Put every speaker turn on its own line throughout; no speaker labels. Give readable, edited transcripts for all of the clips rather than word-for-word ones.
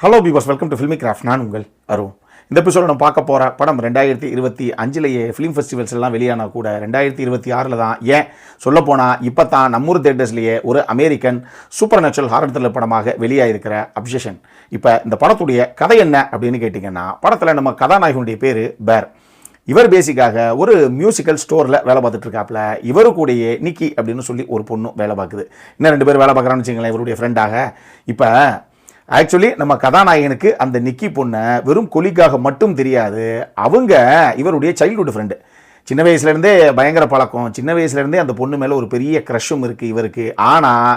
Hello beavers, welcome to filmi craft. நான் உங்கள் அருண். இந்த எபிசோட நம்ம பார்க்க போகிற படம் 2025 ஃபிலிம் ஃபெஸ்டிவல்ஸ் எல்லாம் வெளியானா கூட 2026 தான், ஏன் சொல்லப்போனால் இப்போ தான் நம்மூர் தேட்டர்ஸ்லேயே ஒரு American super natural horror thriller படமாக வெளியாகிருக்கிற அப்சஷன். இப்போ இந்த படத்துடைய கதை என்ன அப்படின்னு கேட்டிங்கன்னா, படத்தில் நம்ம கதாநாயகனுடைய பேர் பேர். இவர் பேசிக்காக ஒரு மியூசிக்கல் ஸ்டோரில் வேலை பார்த்துட்டு இருக்காப்புல. இவரு கூடயே நிக்கி அப்படின்னு சொல்லி ஒரு பொண்ணு வேலை பார்க்குது. இன்னும் 2 பேர் வேலை பார்க்குறான்னு வச்சுங்களேன் இவருடைய ஃப்ரெண்டாக. இப்போ ஆக்சுவலி நம்ம கதாநாயகனுக்கு அந்த நிக்கி பொண்ணை வெறும் கொலிக்காக மட்டும் தெரியாது, அவங்க இவருடைய சைல்டுஹுட் ஃப்ரெண்டு. சின்ன வயசுலேருந்தே பயங்கர பழக்கம், சின்ன வயசுலேருந்தே அந்த பொண்ணு மேலே ஒரு பெரிய க்ரஷும் இருக்குது இவருக்கு. ஆனால்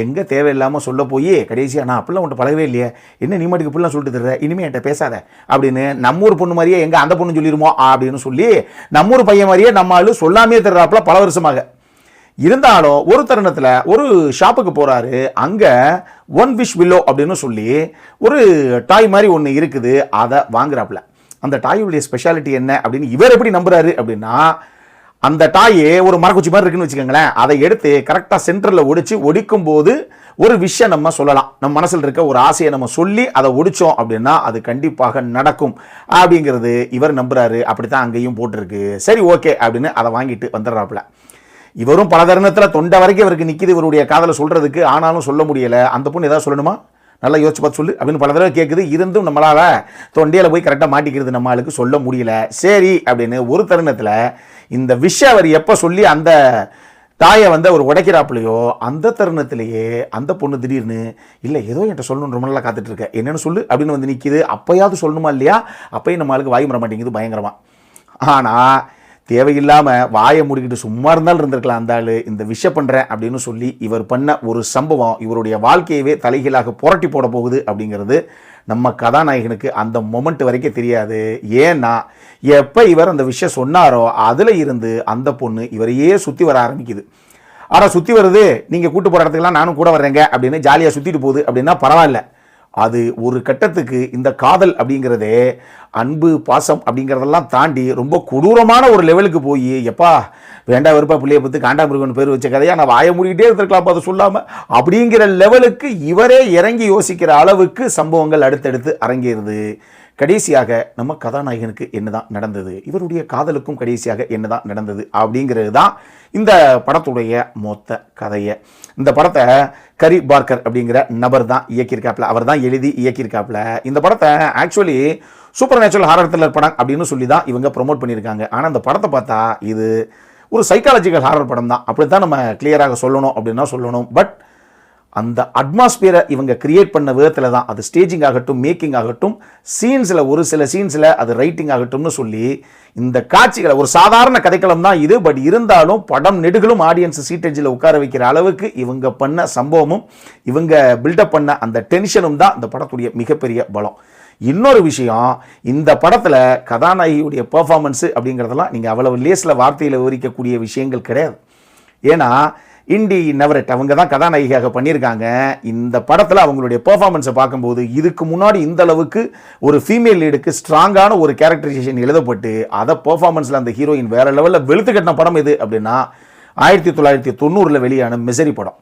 எங்கே தேவையில்லாமல் சொல்ல போய் கடைசியாக நான் அப்படிலாம் உன்ட்ட பழகவே இல்லையே, என்ன நீ மட்டுக்கு இப்படிலாம் சொல்லிட்டு தர்ற, இனிமேல் என்கிட்ட பேசாத அப்படின்னு நம்மூர் பொண்ணு மாதிரியே எங்கே அந்த பொண்ணு சொல்லிடுமோ அப்படின்னு சொல்லி நம்மூர் பையன் மாதிரியே நம்ம ஆளு சொல்லாமே தர்றாப்புல பல வருஷமாக. இருந்தாலும் ஒரு தருணத்தில் ஒரு ஷாப்புக்கு போகிறாரு. அங்கே ஒன் விஷ் வில்லோ அப்படின்னு சொல்லி ஒரு டாய் மாதிரி ஒன்று இருக்குது, அதை வாங்குறாப்புல. அந்த டாயுடைய ஸ்பெஷாலிட்டி என்ன அப்படின்னு இவர் எப்படி நம்புறாரு அப்படின்னா, அந்த டாயே ஒரு மரக்குச்சி மாதிரி இருக்குன்னு வச்சுக்கோங்களேன், அதை எடுத்து கரெக்டாக சென்டரில் ஒடிக்கும் போது ஒரு விஷயம் நம்ம சொல்லலாம், நம்ம மனசில் இருக்க ஒரு ஆசையை நம்ம சொல்லி அதை ஒடிச்சோம் அப்படின்னா அது கண்டிப்பாக நடக்கும் அப்படிங்கிறது இவர் நம்புறாரு. அப்படித்தான் அங்கேயும் போட்டிருக்கு. சரி ஓகே அப்படின்னு அதை வாங்கிட்டு வந்துடுறாப்புல. இவரும் பல தருணத்தில் தொண்டை வரைக்கும் இவருக்கு நிற்கிது இவருடைய காதலை சொல்கிறதுக்கு, ஆனாலும் சொல்ல முடியலை. அந்த பொண்ணு ஏதாவது சொல்லணுமா, நல்லா யோசிச்சு பார்த்து சொல்லு அப்படின்னு பல தடவை கேட்குது. இருந்தும் நம்மளால் தொண்டையில் போய் கரெக்டாக மாட்டிக்கிறது நம்மளுக்கு சொல்ல முடியல. சரி அப்படின்னு ஒரு தருணத்தில் இந்த விஷயம் அவர் எப்போ சொல்லி அந்த தாயை அவர் உடைக்கிறாப்புலையோ அந்த தருணத்திலேயே அந்த பொண்ணு திடீர்னு இல்லை ஏதோ என்கிட்ட சொல்லணும்னு ரொம்ப நல்லா காத்துட்ருக்க, என்னென்னு சொல்லு அப்படின்னு நிற்கிது. அப்போயாவது சொல்லணுமா இல்லையா, அப்போயும் நம்மளுக்கு வாய் மற மாட்டேங்குது பயங்கரமாக. ஆனால் தேவையில்லாமல் வாயை மூடிக்கிட்டு சும்மா இருந்தாலும் இருந்திருக்கலாம் அந்த ஆள். இந்த விஷயம் பண்ணுறேன் அப்படின்னு சொல்லி இவர் பண்ண ஒரு சம்பவம் இவருடைய வாழ்க்கையவே தலைகீழாக புரட்டி போட போகுது அப்படிங்கிறது நம்ம கதாநாயகனுக்கு அந்த மொமெண்ட் வரைக்கும் தெரியாது. ஏன்னா எப்போ இவர் அந்த விஷயம் சொன்னாரோ அதில் இருந்து அந்த பொண்ணு இவரையே சுற்றி வர ஆரம்பிக்குது. ஆனால் சுற்றி வருது, நீங்கள் கூட்டு போகிற இடத்துக்குலாம் நானும் கூட வர்றேங்க அப்படின்னு ஜாலியாக சுற்றிட்டு போகுது அப்படின்னா பரவாயில்ல. அது ஒரு கட்டத்துக்கு இந்த காதல் அப்படிங்கிறதே அன்பு பாசம் அப்படிங்கிறதெல்லாம் தாண்டி ரொம்ப கொடூரமான ஒரு லெவலுக்கு போய், எப்பா வேண்டா வெறுப்பா பிள்ளைய பற்றி காண்டாமிருகன் பேர் வச்ச கதையா நான் வாய மூடிக்கிட்டே இருந்திருக்கலாம் அதை சொல்லாமல் அப்படிங்கிற லெவலுக்கு இவரே இறங்கி யோசிக்கிற அளவுக்கு சம்பவங்கள் அடுத்தடுத்து அரங்கேறுது. கடைசியாக நம்ம கதாநாயகனுக்கு என்னதான் நடந்தது, இவருடைய காதலுக்கும் கடைசியாக என்னதான் நடந்தது அப்படிங்கிறது தான் இந்த படத்துடைய மொத்த கதையை. இந்த படத்தை கரி பார்க்கர் அப்படிங்கிற நபர் தான் இயக்கியிருக்காப்புல, அவர் தான் எழுதி இயக்கியிருக்காப்புல. இந்த படத்தை actually super natural horror thriller படம் அப்படின்னு சொல்லி தான் இவங்க ப்ரொமோட் பண்ணியிருக்காங்க. ஆனால் இந்த படத்தை பார்த்தா இது ஒரு சைக்காலஜிக்கல் ஹாரர் படம் தான், அப்படி தான் நம்ம கிளியராக சொல்லணும் அப்படின்னா சொல்லணும். பட் அந்த அட்மாஸ்பியரை இவங்க கிரியேட் பண்ண விதத்தில் தான், அது ஸ்டேஜிங் ஆகட்டும், மேக்கிங் ஆகட்டும், சீன்ஸில் ஒரு சில சீன்ஸில் அது ரைட்டிங் ஆகட்டும்னு சொல்லி இந்த காட்சிகளை ஒரு சாதாரண கதைக்களம் தான் இது. பட் இருந்தாலும் படம் நெடுகளும் ஆடியன்ஸ் சீட்டேஜில் உட்கார வைக்கிற அளவுக்கு இவங்க பண்ண சம்பவமும் இவங்க பில்டப் பண்ண அந்த டென்ஷனும் தான் இந்த படத்துடைய மிகப்பெரிய பலம். இன்னொரு விஷயம், இந்த படத்தில் கதாநாயகியுடைய பெர்ஃபார்மன்ஸு அப்படிங்கிறதெல்லாம் நீங்கள் அவ்வளவு லேஸில் வார்த்தையில் விவரிக்கக்கூடிய விஷயங்கள் கிடையாது. ஏன்னா இண்டி நவரெட் அவங்க தான் கதாநாயகியாக பண்ணியிருக்காங்க. இந்த படத்தில் அவங்களுடைய பெர்ஃபார்மன்ஸை பார்க்கும்போது இதுக்கு முன்னாடி இந்த அளவுக்கு ஒரு ஃபீமேல் லீடுக்கு ஸ்ட்ராங்கான ஒரு கேரக்டரைசேஷன் எழுதப்பட்டு அதை பெர்ஃபார்மன்ஸில் அந்த ஹீரோயின் வேறு லெவலில் வெளுத்து கட்டின படம் எது அப்படின்னா 1990 வெளியான மிசரி படம்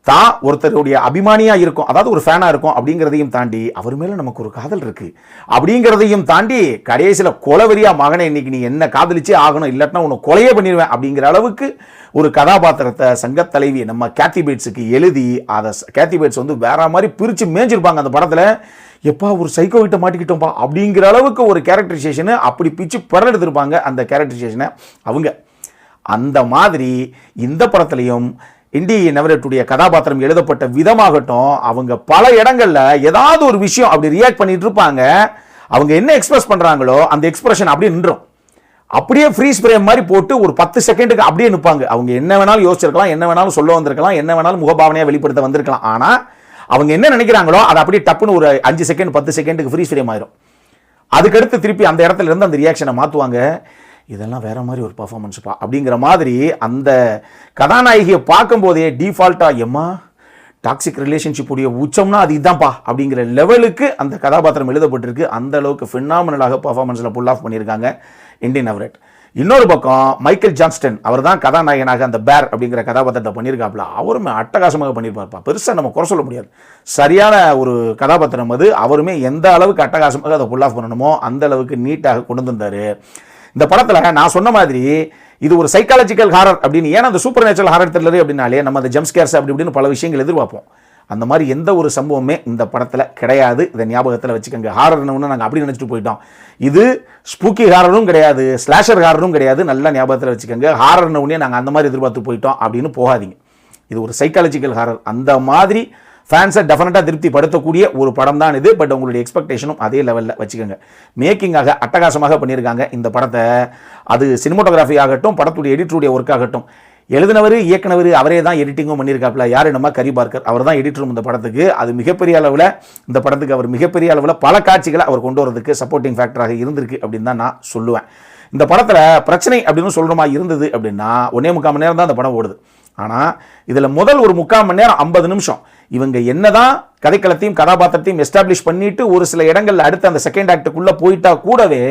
தான். ஒருத்தருடைய அபிமானியாக இருக்கும், அதாவது ஒரு ஃபேனாக இருக்கும் அப்படிங்கிறதையும் தாண்டி அவர் மேலே நமக்கு ஒரு காதல் இருக்குது அப்படிங்கிறதையும் தாண்டி கடைசியில் கொலவெறியா மகனை இன்னைக்கு நீ என்ன காதலிச்சே ஆகணும், இல்லாட்டினா உன்னை கொலையே பண்ணிடுவேன் அப்படிங்கிற அளவுக்கு ஒரு கதாபாத்திரத்தை சங்கத் தலைவி நம்ம கேத்தி பேட்ஸுக்கு எழுதி அதை கேத்தி பேட்ஸ் வேற மாதிரி பிரித்து மேய்ஞ்சிருப்பாங்க அந்த படத்தில். எப்பா ஒரு சைக்கோ கிட்ட மாட்டிக்கிட்டோம்ப்பா அப்படிங்கிற அளவுக்கு ஒரு கேரக்டரைசேஷனை அப்படி பிச்சு படம் எடுத்திருப்பாங்க அந்த கேரக்டரைசேஷனை அவங்க. அந்த மாதிரி இந்த படத்துலையும் இண்டி நவரெட்டுடைய கதாபாத்திரம் எழுதப்பட்ட விதமாகட்டும், அவங்க பல இடங்கள்ல ஏதாவது ஒரு விஷயம் அப்படி ரியாக்ட் பண்ணிட்டு இருப்பாங்க. அவங்க என்ன எக்ஸ்பிரஸ் பண்றாங்களோ அந்த எக்ஸ்பிரஷன் அப்படியே நின்றோம், அப்படியே ஃப்ரீஸ் ஃப்ரேம் மாதிரி போட்டு ஒரு 10 செகண்டுக்கு அப்படியே நிற்பாங்க. அவங்க என்ன வேணாலும் யோசிச்சிருக்கலாம், என்ன வேணாலும் சொல்ல வந்திருக்கலாம், என்ன வேணாலும் முகபாவனையாக வெளிப்படுத்த வந்திருக்கலாம். ஆனால் அவங்க என்ன நினைக்கிறாங்களோ அதை அப்படியே டப்புன்னு ஒரு 5 செகண்ட் 10 செகண்டுக்கு ஃப்ரீஸ் ஃப்ரேம் ஆயிரும். அதுக்கடுத்து திருப்பி அந்த இடத்துல இருந்து அந்த ரியாக்ஷனை மாற்றுவாங்க. இதெல்லாம் வேற மாதிரி ஒரு பர்ஃபார்மன்ஸ்ப்பா அப்படிங்கிற மாதிரி அந்த கதாநாயகியை பார்க்கும்போதே டிஃபால்ட்டாக எம்மா டாக்ஸிக் ரிலேஷன்ஷிப் உடைய உச்சம்னா அது இதுதான்ப்பா அப்படிங்கிற லெவலுக்கு அந்த கதாபாத்திரம் எழுதப்பட்டிருக்கு. அந்த அளவுக்கு ஃபினாமினலாக பர்ஃபார்மன்ஸில் புல் ஆஃப் பண்ணியிருக்காங்க இண்டி நவரெட். இன்னொரு பக்கம் மைக்கேல் ஜான்ஸ்டன் அவர் தான் கதாநாயகனாக அந்த பேர் அப்படிங்கிற கதாபாத்திரத்தை பண்ணியிருக்காப்புல. அவருமே அட்டகாசமாக பண்ணியிருப்பார்ப்பா. பெருசாக நம்ம குறை சொல்ல முடியாது. சரியான ஒரு கதாபாத்திரம் அது. அவருமே எந்த அளவுக்கு அட்டகாசமாக அதை புல் ஆஃப் பண்ணணுமோ அந்த அளவுக்கு நீட்டாக கொண்டு வந்தார். இந்த படத்தில் நான் சொன்ன மாதிரி இது ஒரு சைக்காலஜிக்கல் ஹாரர் அப்படின்னு, ஏன்னா அந்த சூப்பர் நேச்சுரல் ஹாரர் த்ரில்லர் அப்படின்னாலே நம்ம அந்த ஜம்ப் ஸ்கேர்ஸ் அப்படி இப்படின்னு பல விஷயங்கள் எதிர்பார்ப்போம். அந்த மாதிரி எந்த ஒரு சம்பவமே இந்த படத்தில் கிடையாது. இதை ஞாபகத்தில் வச்சுக்கோங்க. ஹாரர்னு நாங்கள் அப்படி நினச்சிட்டு போயிட்டோம். இது ஸ்பூக்கி ஹாரரும் கிடையாது, ஸ்லாஷர் ஹாரரும் கிடையாது. நல்லா ஞாபகத்தில் வச்சுக்கோங்க. ஹாரர்னு உடனே நாங்கள் அந்த மாதிரி எதிர்பார்த்து போயிட்டோம் அப்படின்னு போகாதீங்க. இது ஒரு சைக்காலஜிக்கல் ஹாரர். அந்த மாதிரி ஃபேன்ஸை டெஃபினட்டாக திருப்திப்படுத்தக்கூடிய ஒரு படம் தான் இது. பட் உங்களுடைய எக்ஸ்பெக்டேஷனும் அதே லெவலில் வச்சுக்கோங்க. மேக்கிங்காக அட்டகாசமாக பண்ணியிருக்காங்க இந்த படத்தை. அது சினிமோட்டோகிராஃபி ஆகட்டும், படத்துடைய எடிட்டருடைய ஒர்க் ஆகட்டும், எழுதினவர் இயக்குனவர் அவரே தான் எடிட்டிங்கும் பண்ணியிருக்காப்புல. யார் நம்ம கரி பார்க்கர், அவர் தான் எடிட்டரும் இந்த படத்துக்கு. அது மிகப்பெரிய அளவில் இந்த படத்துக்கு அவர் மிகப்பெரிய அளவில் பல காட்சிகளை அவர் கொண்டு வரதுக்கு சப்போர்ட்டிங் ஃபேக்டராக இருந்திருக்கு அப்படின்னு தான் நான் சொல்லுவேன். இந்த படத்தில் பிரச்சனை அப்படின்னு சொல்கிற இருந்தது அப்படின்னா 1.25 மணி நேரம் தான் இந்த படம் ஓடுது. ஆனால் இதில் முதல் ஒரு 3/4 மணி நேரம் 50 நிமிஷம் இவங்க என்னதான் கதைக்களத்தையும் கதாபாத்திரத்தையும் எஸ்டாப்ளிஷ் பண்ணிட்டு ஒரு சில இடங்கள்ல அடுத்த அந்த செகண்ட் ஆக்டுக்குள்ளே போயிட்டா கூடவே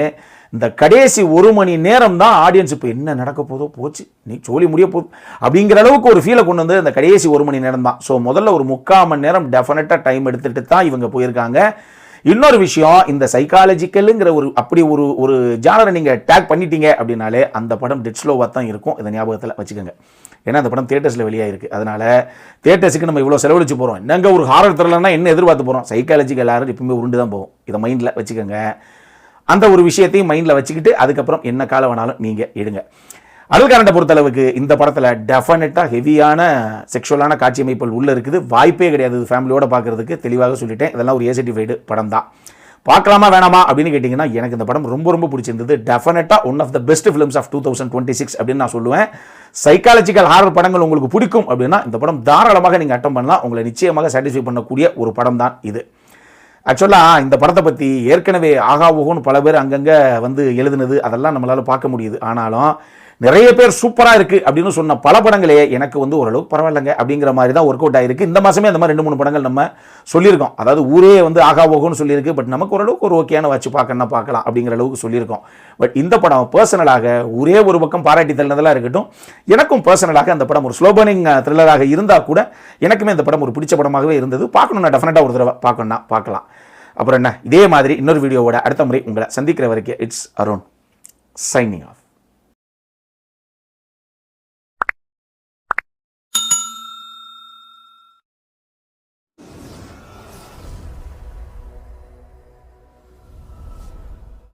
இந்த கடைசி 1 மணி நேரம் தான் ஆடியன்ஸ் இப்போ என்ன நடக்க போதோ போச்சு, நீ சோழி முடிய போகுது அப்படிங்கிற அளவுக்கு ஒரு ஃபீலை கொண்டு வந்து இந்த கடைசி 1 மணி நேரம் தான். ஸோ முதல்ல ஒரு 3/4 மணி நேரம் டெஃபினட்டாக டைம் எடுத்துகிட்டு தான் இவங்க போயிருக்காங்க. இன்னொரு விஷயம், இந்த சைக்காலஜிக்கலுங்கிற ஒரு அப்படி ஒரு ஜானரை நீங்கள் டேக் பண்ணிட்டீங்க அப்படின்னாலே அந்த படம் டெட் ஸ்லோவாக தான் இருக்கும். இதை ஞாபகத்தில் வச்சுக்கோங்க. ஏன்னா அந்த படம் தியேட்டர்ஸில் வெளியாகிருக்கு. அதனால் தியேட்டர்ஸுக்கு நம்ம இவ்வளோ செலவழிச்சு போகிறோம். என்னங்க ஒரு ஹாரர் த்ரில்லர்னா என்ன எதிர்பார்த்து போகிறோம்? சைக்காலஜிக்கல் ஹாரர் எப்பவுமே உருண்டு தான் போகும். இதை மைண்டில் வச்சுக்கோங்க. அந்த ஒரு விஷயத்தையும் மைண்டில் வச்சுக்கிட்டு அதுக்கப்புறம் என்ன காலம் வேணாலும் நீங்கள் எடுங்க. அருள்காரண்டை பொறுத்தளவுக்கு இந்த படத்தில் டெஃபினட்டாக ஹெவியான செக்ஷுவலான காட்சி அமைப்புகள் உள்ளே இருக்குது. வாய்ப்பே கிடையாது ஃபேமிலியோட பார்க்குறதுக்கு. தெளிவாக சொல்லிட்டேன். இதெல்லாம் ஒரு ஏ-சர்டிஃபைடு படம் தான். பார்க்கலாமா வேணாமா அப்படின்னு கேட்டிங்கன்னா எனக்கு இந்த படம் ரொம்ப ரொம்ப பிடிச்சிருந்தது. டெஃபினட்டாக one of the best films of 2026 அப்படின்னு நான் சொல்லுவேன். சைக்காலஜிக்கல் ஹாரர் படங்கள் உங்களுக்கு பிடிக்கும் அப்படின்னா இந்த படம் தாராளமாக நீங்கள் அட்டம் பண்ணலாம். உங்களை நிச்சயமாக சாட்டிஸ்ஃபை பண்ணக்கூடிய ஒரு படம் தான் இது. ஆக்சுவலாக இந்த படத்தை பற்றி ஏற்கனவே ஆகா ஓகோன்னு பல பேர் அங்கங்கே வந்து எழுதுனது அதெல்லாம் நம்மளால் பார்க்க முடியுது. ஆனாலும் நிறைய பேர் சூப்பராக இருக்குது அப்படின்னு சொன்ன பல படங்களே எனக்கு வந்து ஓரளவுக்கு பரவாயில்லைங்க அப்படிங்கிற மாதிரி தான் ஒர்க் அவுட் ஆகிருக்கு. இந்த மாதமே அந்த மாதிரி 2-3 படங்கள் நம்ம சொல்லியிருக்கோம். அதாவது ஊரே வந்து ஆகா ஓகோன்னு சொல்லியிருக்கு. பட் நமக்கு ஓரளவுக்கு ஒரு ஓகேயான வச்சு பார்க்கலாம் அப்படிங்கிற அளவுக்கு சொல்லியிருக்கோம். பட் இந்த படம் பர்சனலாக ஒரே ஒரு பக்கம் பாராட்டி தள்ளினதெல்லாம் இருக்கட்டும், எனக்கும் பர்சனலாக அந்த படம் ஒரு ஸ்லோ பர்னிங் த்ரில்லராக இருந்தால் கூட எனக்குமே இந்த படம் ஒரு பிடிச்ச படமாகவே இருந்தது. பார்க்கணும், நான் டெஃபினட்டாக ஒரு தடவை பார்க்கணும்னா பார்க்கலாம். அப்புறம் என்ன, இதே மாதிரி இன்னொரு வீடியோவோட அடுத்த முறை உங்களை சந்திக்கிற வரைக்கும் இட்ஸ் அருண் சைனிங் ஆஃப்.